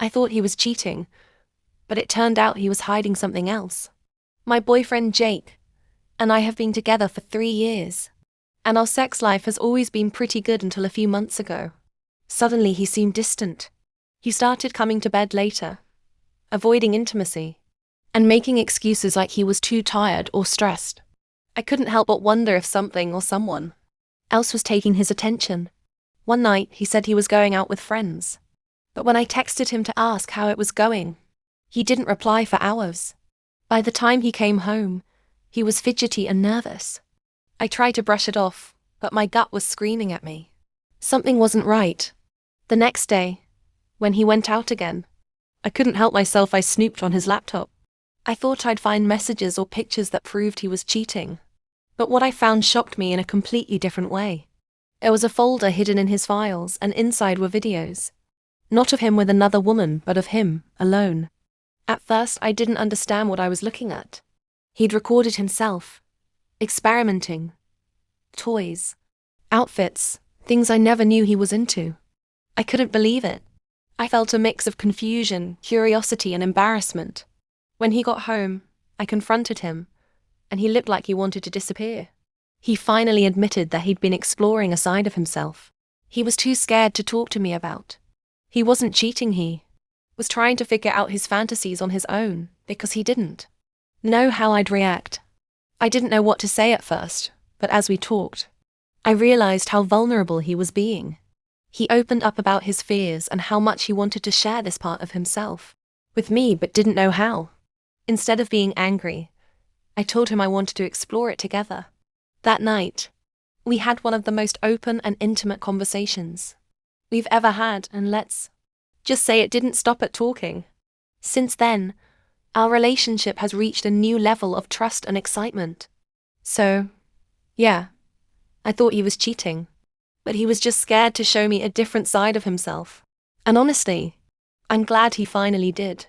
I thought he was cheating, but it turned out he was hiding something else. My boyfriend Jake and I have been together for 3 years, and our sex life has always been pretty good until a few months ago. Suddenly he seemed distant. He started coming to bed later, avoiding intimacy, and making excuses like he was too tired or stressed. I couldn't help but wonder if something or someone else was taking his attention. One night he said he was going out with friends, but when I texted him to ask how it was going, he didn't reply for hours. By the time he came home, he was fidgety and nervous. I tried to brush it off, but my gut was screaming at me. Something wasn't right. The next day, when he went out again, I couldn't help myself. I snooped on his laptop. I thought I'd find messages or pictures that proved he was cheating. But what I found shocked me in a completely different way. It was a folder hidden in his files, and inside were videos. Not of him with another woman, but of him, alone. At first, I didn't understand what I was looking at. He'd recorded himself, experimenting. Toys, outfits, things I never knew he was into. I couldn't believe it. I felt a mix of confusion, curiosity, and embarrassment. When he got home, I confronted him, and he looked like he wanted to disappear. He finally admitted that he'd been exploring a side of himself he was too scared to talk to me about. He wasn't cheating, he was trying to figure out his fantasies on his own, because he didn't know how I'd react. I didn't know what to say at first, but as we talked, I realized how vulnerable he was being. He opened up about his fears and how much he wanted to share this part of himself with me, but didn't know how. Instead of being angry, I told him I wanted to explore it together. That night, we had one of the most open and intimate conversations we've ever had, and let's just say it didn't stop at talking. Since then, our relationship has reached a new level of trust and excitement. So, yeah, I thought he was cheating, but he was just scared to show me a different side of himself. And honestly, I'm glad he finally did.